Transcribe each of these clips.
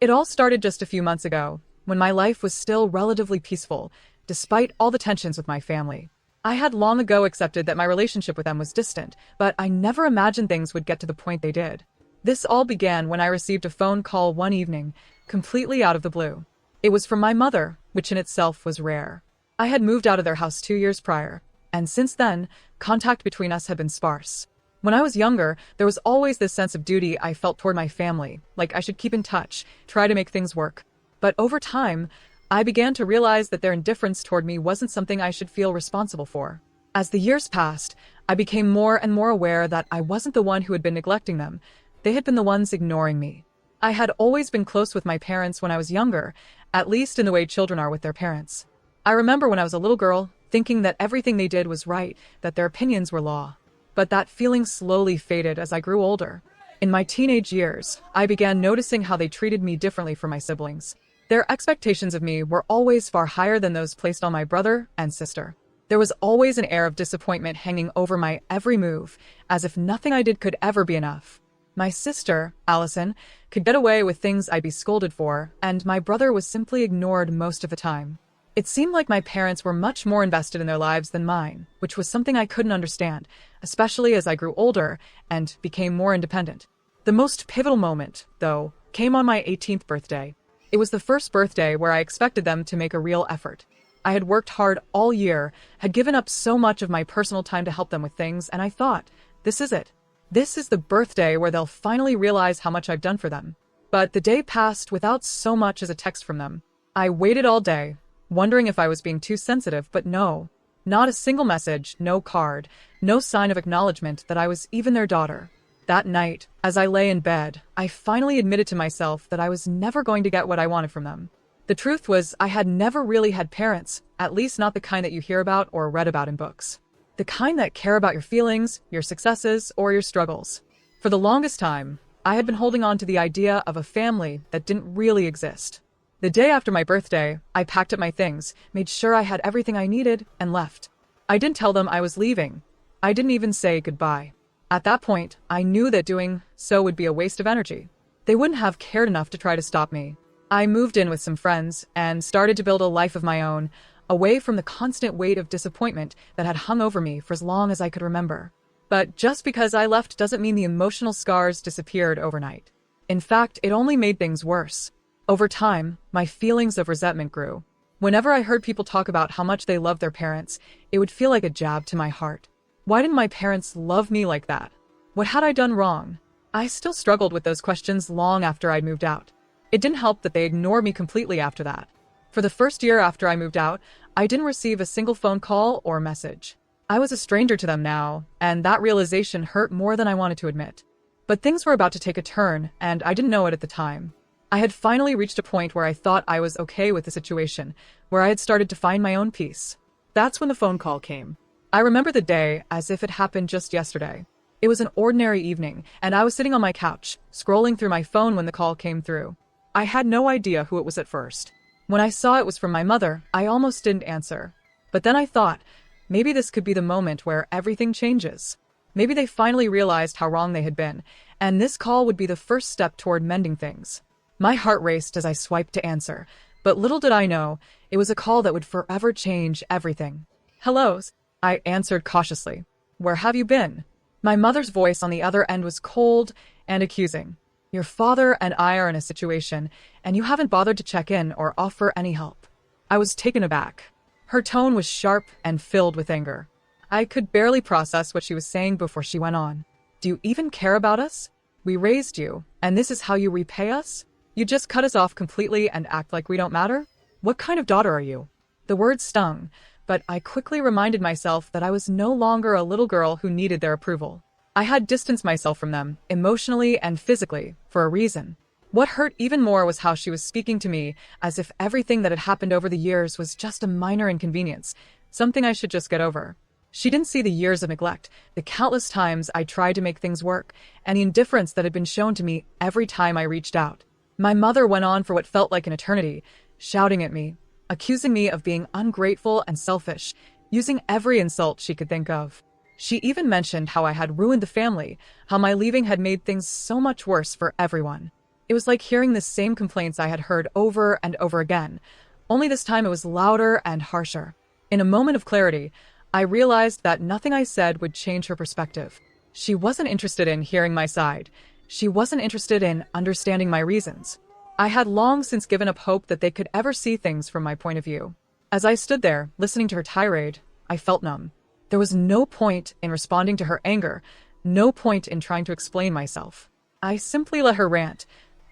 It all started just a few months ago, when my life was still relatively peaceful, despite all the tensions with my family. I had long ago accepted that my relationship with them was distant, but I never imagined things would get to the point they did. This all began when I received a phone call one evening, completely out of the blue. It was from my mother, which in itself was rare. I had moved out of their house 2 years prior, and since then, contact between us had been sparse. When I was younger, there was always this sense of duty I felt toward my family, like I should keep in touch, try to make things work. But over time, I began to realize that their indifference toward me wasn't something I should feel responsible for. As the years passed, I became more and more aware that I wasn't the one who had been neglecting them. They had been the ones ignoring me. I had always been close with my parents when I was younger, at least in the way children are with their parents. I remember when I was a little girl, thinking that everything they did was right, that their opinions were law. But that feeling slowly faded as I grew older. In my teenage years, I began noticing how they treated me differently from my siblings. Their expectations of me were always far higher than those placed on my brother and sister. There was always an air of disappointment hanging over my every move, as if nothing I did could ever be enough. My sister, Allison, could get away with things I'd be scolded for, and my brother was simply ignored most of the time. It seemed like my parents were much more invested in their lives than mine, which was something I couldn't understand, especially as I grew older and became more independent. The most pivotal moment, though, came on my 18th birthday. It was the first birthday where I expected them to make a real effort. I had worked hard all year, had given up so much of my personal time to help them with things, and I thought, this is it. This is the birthday where they'll finally realize how much I've done for them. But the day passed without so much as a text from them. I waited all day, wondering if I was being too sensitive, but no. Not a single message, no card, no sign of acknowledgement that I was even their daughter. That night, as I lay in bed, I finally admitted to myself that I was never going to get what I wanted from them. The truth was, I had never really had parents, at least not the kind that you hear about or read about in books. The kind that care about your feelings, your successes, or your struggles. For the longest time, I had been holding on to the idea of a family that didn't really exist. The day after my birthday, I packed up my things, made sure I had everything I needed, and left. I didn't tell them I was leaving. I didn't even say goodbye. At that point, I knew that doing so would be a waste of energy. They wouldn't have cared enough to try to stop me. I moved in with some friends and started to build a life of my own, away from the constant weight of disappointment that had hung over me for as long as I could remember. But just because I left doesn't mean the emotional scars disappeared overnight. In fact, it only made things worse. Over time, my feelings of resentment grew. Whenever I heard people talk about how much they loved their parents, it would feel like a jab to my heart. Why didn't my parents love me like that? What had I done wrong? I still struggled with those questions long after I'd moved out. It didn't help that they ignored me completely after that. For the first year after I moved out, I didn't receive a single phone call or message. I was a stranger to them now, and that realization hurt more than I wanted to admit. But things were about to take a turn, and I didn't know it at the time. I had finally reached a point where I thought I was okay with the situation, where I had started to find my own peace. That's when the phone call came. I remember the day as if it happened just yesterday. It was an ordinary evening, and I was sitting on my couch, scrolling through my phone when the call came through. I had no idea who it was at first. When I saw it was from my mother, I almost didn't answer. But then I thought, maybe this could be the moment where everything changes. Maybe they finally realized how wrong they had been, and this call would be the first step toward mending things. My heart raced as I swiped to answer, but little did I know, it was a call that would forever change everything. "Hello," I answered cautiously. "Where have you been?" My mother's voice on the other end was cold and accusing. "Your father and I are in a situation, and you haven't bothered to check in or offer any help." I was taken aback. Her tone was sharp and filled with anger. I could barely process what she was saying before she went on. "Do you even care about us? We raised you, and this is how you repay us? You just cut us off completely and act like we don't matter? What kind of daughter are you?" The words stung, but I quickly reminded myself that I was no longer a little girl who needed their approval. I had distanced myself from them, emotionally and physically, for a reason. What hurt even more was how she was speaking to me as if everything that had happened over the years was just a minor inconvenience, something I should just get over. She didn't see the years of neglect, the countless times I tried to make things work, and the indifference that had been shown to me every time I reached out. My mother went on for what felt like an eternity, shouting at me, accusing me of being ungrateful and selfish, using every insult she could think of. She even mentioned how I had ruined the family, how my leaving had made things so much worse for everyone. It was like hearing the same complaints I had heard over and over again, only this time it was louder and harsher. In a moment of clarity, I realized that nothing I said would change her perspective. She wasn't interested in hearing my side. She wasn't interested in understanding my reasons. I had long since given up hope that they could ever see things from my point of view. As I stood there, listening to her tirade, I felt numb. There was no point in responding to her anger, no point in trying to explain myself. I simply let her rant,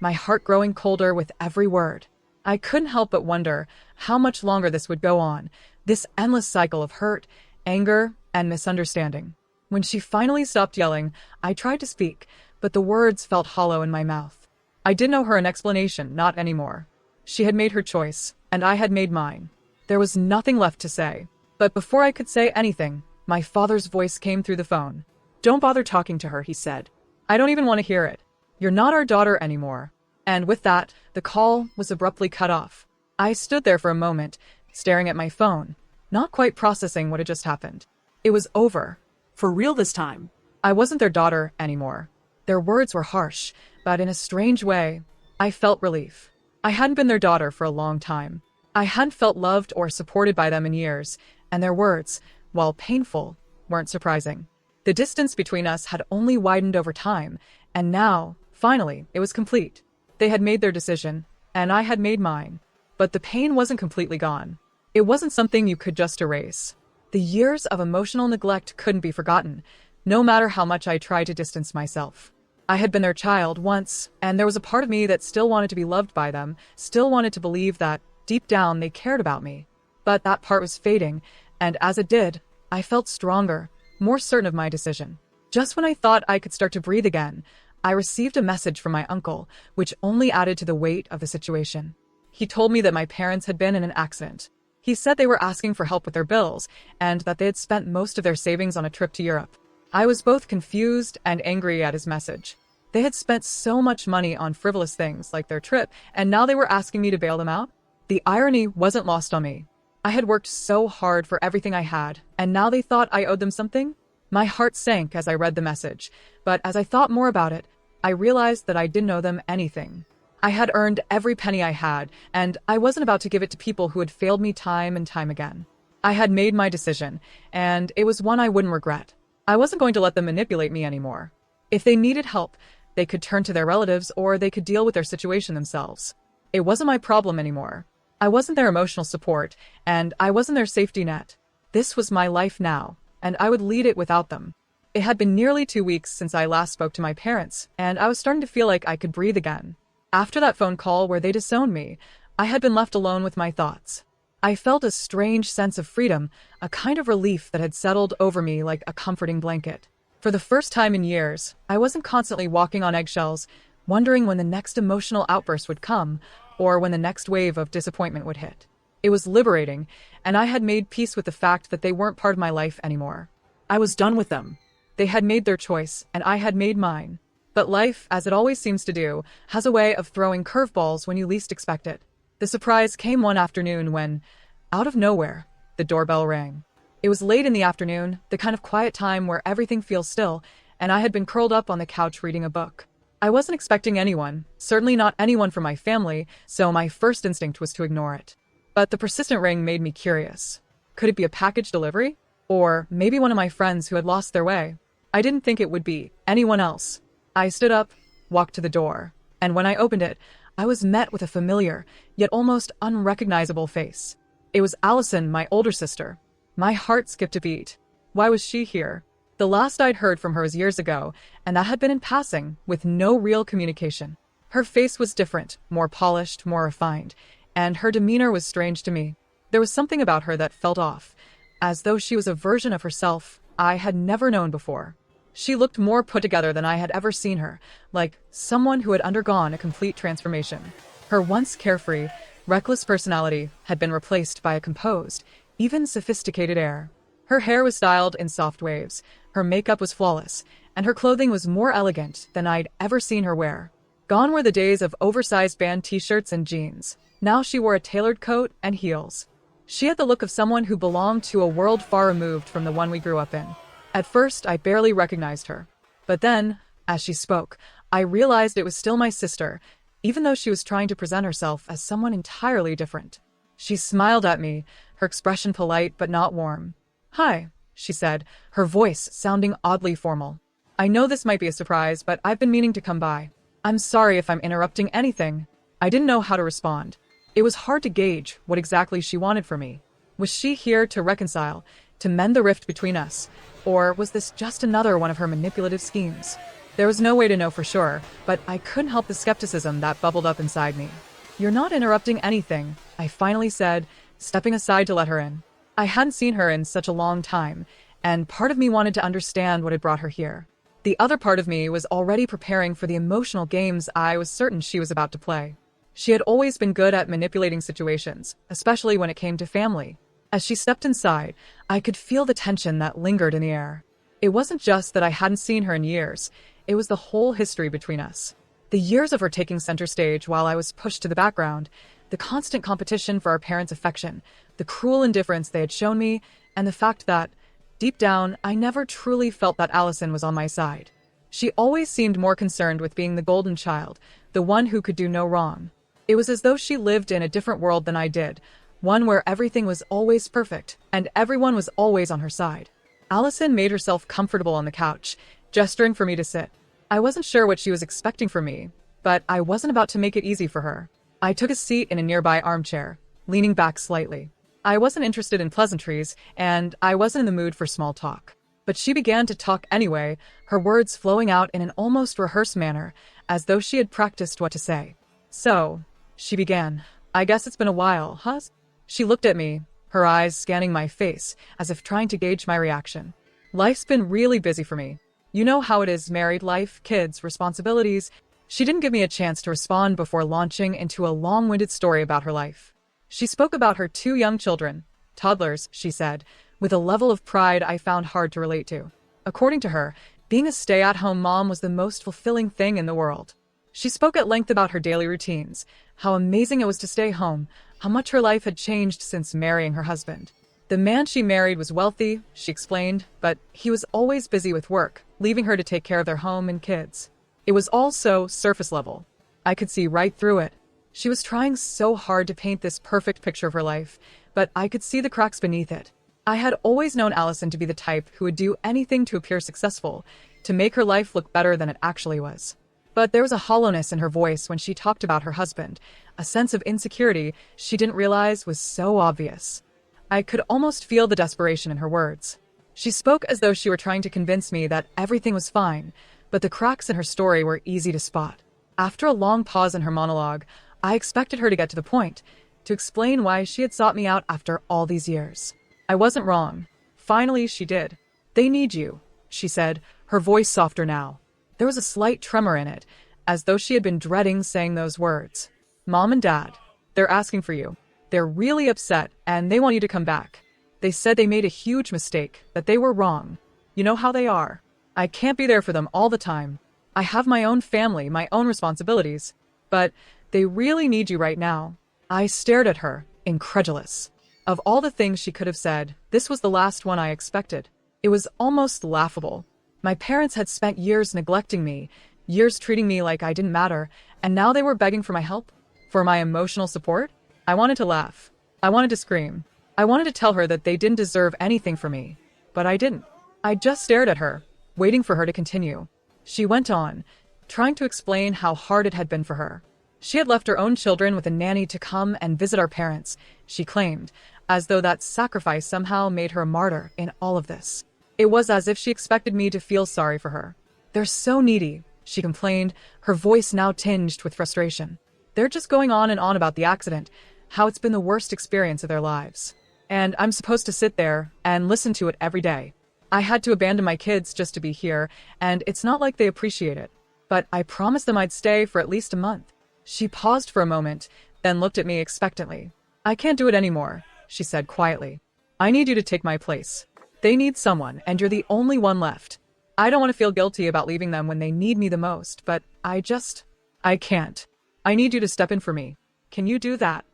my heart growing colder with every word. I couldn't help but wonder how much longer this would go on, this endless cycle of hurt, anger, and misunderstanding. When she finally stopped yelling, I tried to speak, but the words felt hollow in my mouth. I didn't owe her an explanation, not anymore. She had made her choice, and I had made mine. There was nothing left to say. But before I could say anything, my father's voice came through the phone. "Don't bother talking to her," he said. "I don't even want to hear it. You're not our daughter anymore." And with that, the call was abruptly cut off. I stood there for a moment, staring at my phone, not quite processing what had just happened. It was over. For real this time. I wasn't their daughter anymore. Their words were harsh, but in a strange way, I felt relief. I hadn't been their daughter for a long time. I hadn't felt loved or supported by them in years, and their words, while painful, weren't surprising. The distance between us had only widened over time, and now, finally, it was complete. They had made their decision, and I had made mine. But the pain wasn't completely gone. It wasn't something you could just erase. The years of emotional neglect couldn't be forgotten, no matter how much I tried to distance myself. I had been their child once, and there was a part of me that still wanted to be loved by them, still wanted to believe that, deep down, they cared about me. But that part was fading, and as it did, I felt stronger, more certain of my decision. Just when I thought I could start to breathe again, I received a message from my uncle, which only added to the weight of the situation. He told me that my parents had been in an accident. He said they were asking for help with their bills, and that they had spent most of their savings on a trip to Europe. I was both confused and angry at his message. They had spent so much money on frivolous things like their trip, and now they were asking me to bail them out? The irony wasn't lost on me. I had worked so hard for everything I had, and now they thought I owed them something? My heart sank as I read the message, but as I thought more about it, I realized that I didn't owe them anything. I had earned every penny I had, and I wasn't about to give it to people who had failed me time and time again. I had made my decision, and it was one I wouldn't regret. I wasn't going to let them manipulate me anymore. If they needed help, they could turn to their relatives or they could deal with their situation themselves. It wasn't my problem anymore. I wasn't their emotional support, and I wasn't their safety net. This was my life now, and I would lead it without them. It had been nearly 2 weeks since I last spoke to my parents, and I was starting to feel like I could breathe again. After that phone call where they disowned me, I had been left alone with my thoughts. I felt a strange sense of freedom, a kind of relief that had settled over me like a comforting blanket. For the first time in years, I wasn't constantly walking on eggshells, wondering when the next emotional outburst would come, or when the next wave of disappointment would hit. It was liberating, and I had made peace with the fact that they weren't part of my life anymore. I was done with them. They had made their choice, and I had made mine. But life, as it always seems to do, has a way of throwing curveballs when you least expect it. The surprise came one afternoon when, out of nowhere, the doorbell rang. It was late in the afternoon, the kind of quiet time where everything feels still, and I had been curled up on the couch reading a book. I wasn't expecting anyone, certainly not anyone from my family, so my first instinct was to ignore it. But the persistent ring made me curious. Could it be a package delivery? Or maybe one of my friends who had lost their way? I didn't think it would be anyone else. I stood up, walked to the door, and when I opened it, I was met with a familiar, yet almost unrecognizable face. It was Allison, my older sister. My heart skipped a beat. Why was she here? The last I'd heard from her was years ago, and that had been in passing, with no real communication. Her face was different, more polished, more refined, and her demeanor was strange to me. There was something about her that felt off, as though she was a version of herself I had never known before. She looked more put together than I had ever seen her, like someone who had undergone a complete transformation. Her once carefree, reckless personality had been replaced by a composed, even sophisticated air. Her hair was styled in soft waves, her makeup was flawless, and her clothing was more elegant than I'd ever seen her wear. Gone were the days of oversized band t-shirts and jeans. Now she wore a tailored coat and heels. She had the look of someone who belonged to a world far removed from the one we grew up in. At first, I barely recognized her. But then, as she spoke, I realized it was still my sister, even though she was trying to present herself as someone entirely different. She smiled at me, her expression polite but not warm. "Hi," she said, her voice sounding oddly formal. "I know this might be a surprise, but I've been meaning to come by. I'm sorry if I'm interrupting anything." I didn't know how to respond. It was hard to gauge what exactly she wanted from me. Was she here to reconcile, to mend the rift between us, or was this just another one of her manipulative schemes? There was no way to know for sure, but I couldn't help the skepticism that bubbled up inside me. "You're not interrupting anything," I finally said, stepping aside to let her in. I hadn't seen her in such a long time, and part of me wanted to understand what had brought her here. The other part of me was already preparing for the emotional games I was certain she was about to play. She had always been good at manipulating situations, especially when it came to family. As she stepped inside, I could feel the tension that lingered in the air. It wasn't just that I hadn't seen her in years, it was the whole history between us. The years of her taking center stage while I was pushed to the background, the constant competition for our parents' affection, the cruel indifference they had shown me, and the fact that, deep down, I never truly felt that Allison was on my side. She always seemed more concerned with being the golden child, the one who could do no wrong. It was as though she lived in a different world than I did, one where everything was always perfect, and everyone was always on her side. Allison made herself comfortable on the couch, gesturing for me to sit. I wasn't sure what she was expecting from me, but I wasn't about to make it easy for her. I took a seat in a nearby armchair, leaning back slightly. I wasn't interested in pleasantries, and I wasn't in the mood for small talk. But she began to talk anyway, her words flowing out in an almost rehearsed manner, as though she had practiced what to say. "So," she began, "I guess it's been a while, huh?" She looked at me, her eyes scanning my face, as if trying to gauge my reaction. "Life's been really busy for me. You know how it is, married life, kids, responsibilities." She didn't give me a chance to respond before launching into a long-winded story about her life. She spoke about her 2 young children, toddlers, she said, with a level of pride I found hard to relate to. According to her, being a stay-at-home mom was the most fulfilling thing in the world. She spoke at length about her daily routines, how amazing it was to stay home, how much her life had changed since marrying her husband. The man she married was wealthy, she explained, but he was always busy with work, leaving her to take care of their home and kids. It was all so surface level. I could see right through it. She was trying so hard to paint this perfect picture of her life, but I could see the cracks beneath it. I had always known Allison to be the type who would do anything to appear successful, to make her life look better than it actually was. But there was a hollowness in her voice when she talked about her husband, a sense of insecurity she didn't realize was so obvious. I could almost feel the desperation in her words. She spoke as though she were trying to convince me that everything was fine, but the cracks in her story were easy to spot. After a long pause in her monologue, I expected her to get to the point, to explain why she had sought me out after all these years. I wasn't wrong. Finally, she did. "They need you," she said, her voice softer now. There was a slight tremor in it, as though she had been dreading saying those words. "Mom and Dad, they're asking for you. They're really upset, and they want you to come back. They said they made a huge mistake, that they were wrong. You know how they are. I can't be there for them all the time. I have my own family, my own responsibilities. But they really need you right now." I stared at her, incredulous. Of all the things she could have said, this was the last one I expected. It was almost laughable. My parents had spent years neglecting me, years treating me like I didn't matter, and now they were begging for my help? For my emotional support? I wanted to laugh. I wanted to scream. I wanted to tell her that they didn't deserve anything from me. But I didn't. I just stared at her, waiting for her to continue. She went on, trying to explain how hard it had been for her. She had left her own children with a nanny to come and visit our parents, she claimed, as though that sacrifice somehow made her a martyr in all of this. It was as if she expected me to feel sorry for her. "They're so needy," she complained, her voice now tinged with frustration. "They're just going on and on about the accident, how it's been the worst experience of their lives. And I'm supposed to sit there and listen to it every day. I had to abandon my kids just to be here, and it's not like they appreciate it. But I promised them I'd stay for at least a month." She paused for a moment, then looked at me expectantly. "I can't do it anymore," she said quietly. "I need you to take my place. They need someone, and you're the only one left. I don't want to feel guilty about leaving them when they need me the most, but I can't. I need you to step in for me. Can you do that?"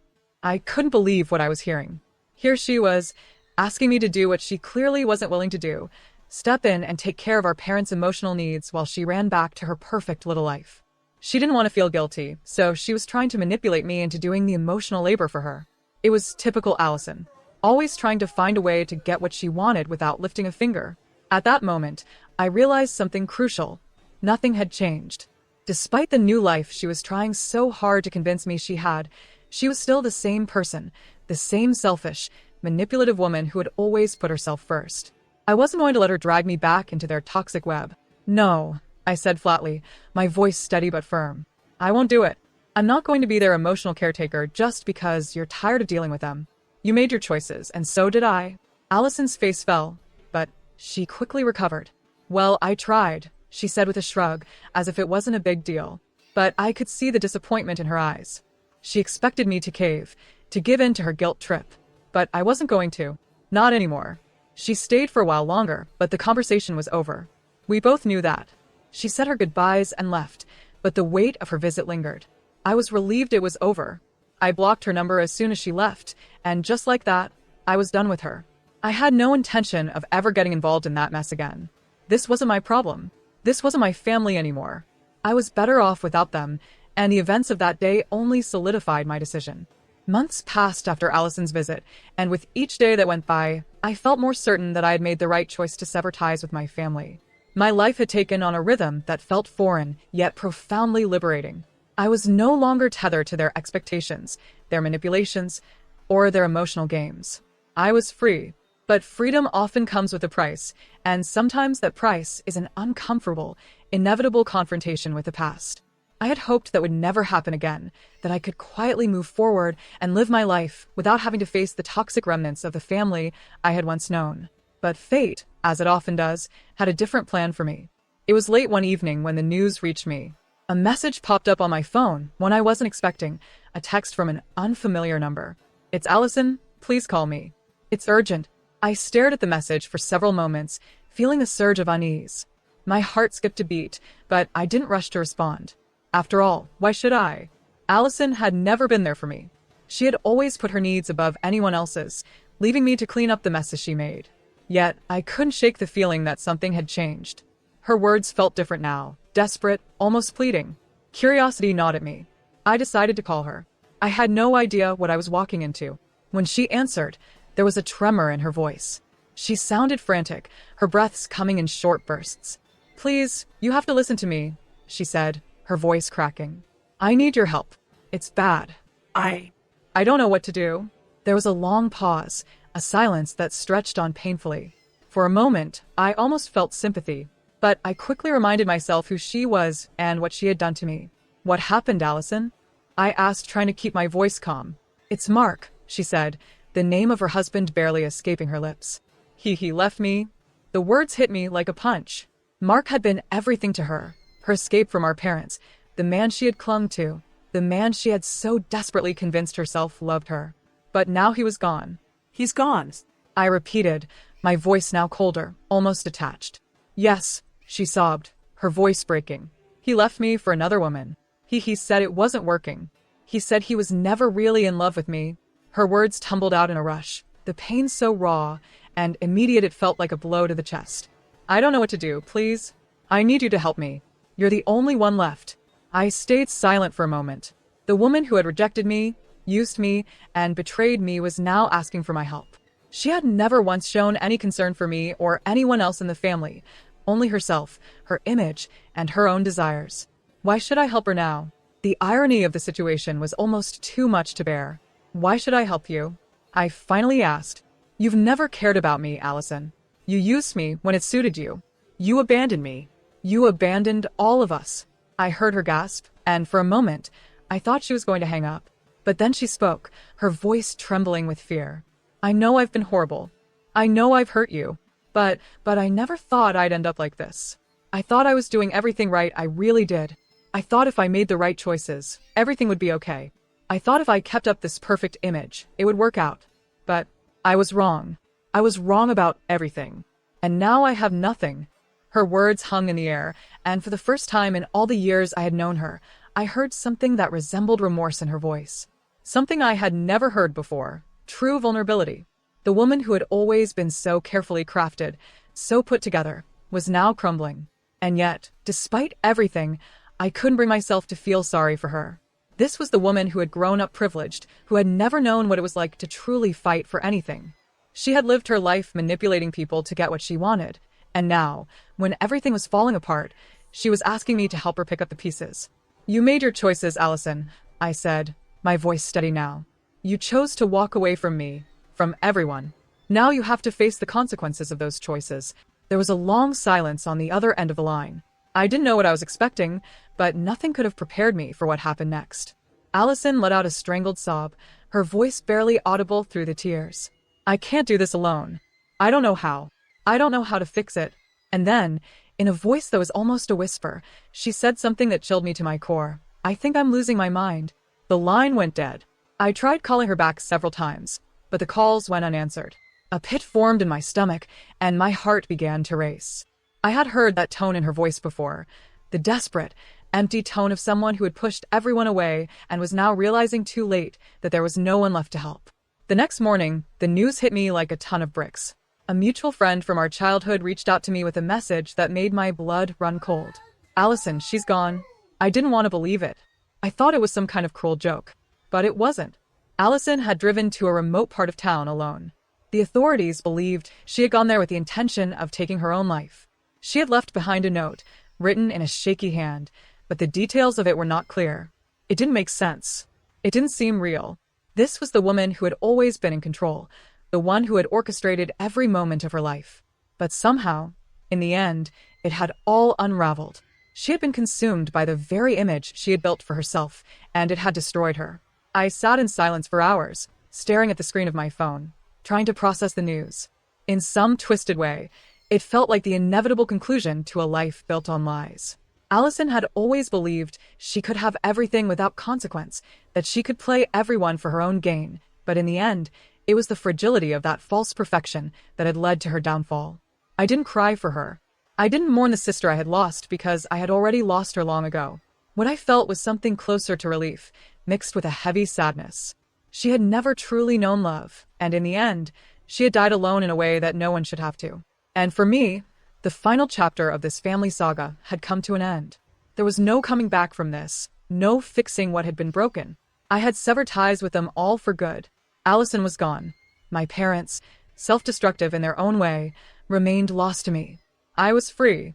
I couldn't believe what I was hearing. Here she was, asking me to do what she clearly wasn't willing to do, step in and take care of our parents' emotional needs while she ran back to her perfect little life. She didn't want to feel guilty, so she was trying to manipulate me into doing the emotional labor for her. It was typical Allison, always trying to find a way to get what she wanted without lifting a finger. At that moment, I realized something crucial. Nothing had changed. Despite the new life she was trying so hard to convince me she had, she was still the same person, the same selfish, manipulative woman who had always put herself first. I wasn't going to let her drag me back into their toxic web. No, I said flatly, my voice steady but firm. I won't do it. I'm not going to be their emotional caretaker just because you're tired of dealing with them. You made your choices, and so did I. Allison's face fell, but she quickly recovered. Well, I tried, she said with a shrug, as if it wasn't a big deal. But I could see the disappointment in her eyes. She expected me to cave, to give in to her guilt trip. But I wasn't going to. Not anymore. She stayed for a while longer, but the conversation was over. We both knew that. She said her goodbyes and left, but the weight of her visit lingered. I was relieved it was over. I blocked her number as soon as she left, and just like that, I was done with her. I had no intention of ever getting involved in that mess again. This wasn't my problem. This wasn't my family anymore. I was better off without them, and the events of that day only solidified my decision. Months passed after Allison's visit, and with each day that went by, I felt more certain that I had made the right choice to sever ties with my family. My life had taken on a rhythm that felt foreign, yet profoundly liberating. I was no longer tethered to their expectations, their manipulations, or their emotional games. I was free, but freedom often comes with a price, and sometimes that price is an uncomfortable, inevitable confrontation with the past. I had hoped that would never happen again, that I could quietly move forward and live my life without having to face the toxic remnants of the family I had once known. But fate, as it often does, had a different plan for me. It was late one evening when the news reached me. A message popped up on my phone, one I wasn't expecting, a text from an unfamiliar number. "It's Allison, please call me. It's urgent." I stared at the message for several moments, feeling a surge of unease. My heart skipped a beat, but I didn't rush to respond. After all, why should I? Allison had never been there for me. She had always put her needs above anyone else's, leaving me to clean up the messes she made. Yet, I couldn't shake the feeling that something had changed. Her words felt different now, desperate, almost pleading. Curiosity gnawed at me. I decided to call her. I had no idea what I was walking into. When she answered, there was a tremor in her voice. She sounded frantic, her breaths coming in short bursts. "Please, you have to listen to me," she said, her voice cracking. "I need your help. It's bad. I don't know what to do." There was a long pause, a silence that stretched on painfully. For a moment, I almost felt sympathy, but I quickly reminded myself who she was and what she had done to me. "What happened, Allison?" I asked, trying to keep my voice calm. "It's Mark," she said, the name of her husband barely escaping her lips. He left me." The words hit me like a punch. Mark had been everything to her escape from our parents, the man she had clung to, the man she had so desperately convinced herself loved her. But now he was gone. He's gone, I repeated, my voice now colder, almost detached. "Yes," she sobbed, her voice breaking. "He left me for another woman. He said it wasn't working. He said he was never really in love with me." Her words tumbled out in a rush, the pain so raw and immediate it felt like a blow to the chest. "I don't know what to do, please. I need you to help me. You're the only one left." I stayed silent for a moment. The woman who had rejected me, used me, and betrayed me was now asking for my help. She had never once shown any concern for me or anyone else in the family, only herself, her image, and her own desires. Why should I help her now? The irony of the situation was almost too much to bear. "Why should I help you?" I finally asked. "You've never cared about me, Allison. You used me when it suited you. You abandoned me. You abandoned all of us." I heard her gasp, and for a moment, I thought she was going to hang up. But then she spoke, her voice trembling with fear. "I know I've been horrible. I know I've hurt you. But I never thought I'd end up like this. I thought I was doing everything right, I really did. I thought if I made the right choices, everything would be okay. I thought if I kept up this perfect image, it would work out. But I was wrong. I was wrong about everything. And now I have nothing." Her words hung in the air, and for the first time in all the years I had known her, I heard something that resembled remorse in her voice. Something I had never heard before, true vulnerability. The woman who had always been so carefully crafted, so put together, was now crumbling. And yet, despite everything, I couldn't bring myself to feel sorry for her. This was the woman who had grown up privileged, who had never known what it was like to truly fight for anything. She had lived her life manipulating people to get what she wanted, and now, when everything was falling apart, she was asking me to help her pick up the pieces. "You made your choices, Allison," I said, my voice steady now. "You chose to walk away from me, from everyone. Now you have to face the consequences of those choices." There was a long silence on the other end of the line. I didn't know what I was expecting, but nothing could have prepared me for what happened next. Allison let out a strangled sob, her voice barely audible through the tears. "I can't do this alone. I don't know how. I don't know how to fix it." And then, in a voice that was almost a whisper, she said something that chilled me to my core. "I think I'm losing my mind." The line went dead. I tried calling her back several times, but the calls went unanswered. A pit formed in my stomach, and my heart began to race. I had heard that tone in her voice before, the desperate, empty tone of someone who had pushed everyone away and was now realizing too late that there was no one left to help. The next morning, the news hit me like a ton of bricks. A mutual friend from our childhood reached out to me with a message that made my blood run cold. "Allison, she's gone." I didn't want to believe it. I thought it was some kind of cruel joke. But it wasn't. Allison had driven to a remote part of town alone. The authorities believed she had gone there with the intention of taking her own life. She had left behind a note, written in a shaky hand, but the details of it were not clear. It didn't make sense. It didn't seem real. This was the woman who had always been in control, the one who had orchestrated every moment of her life. But somehow, in the end, it had all unraveled. She had been consumed by the very image she had built for herself, and it had destroyed her. I sat in silence for hours, staring at the screen of my phone, trying to process the news. In some twisted way, it felt like the inevitable conclusion to a life built on lies. Allison had always believed she could have everything without consequence, that she could play everyone for her own gain, but in the end, it was the fragility of that false perfection that had led to her downfall. I didn't cry for her. I didn't mourn the sister I had lost because I had already lost her long ago. What I felt was something closer to relief, mixed with a heavy sadness. She had never truly known love, and in the end, she had died alone in a way that no one should have to. And for me, the final chapter of this family saga had come to an end. There was no coming back from this, no fixing what had been broken. I had severed ties with them all for good. Allison was gone. My parents, self-destructive in their own way, remained lost to me. I was free.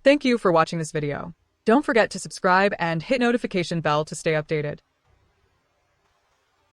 Thank you for watching this video. Don't forget to subscribe and hit notification bell to stay updated.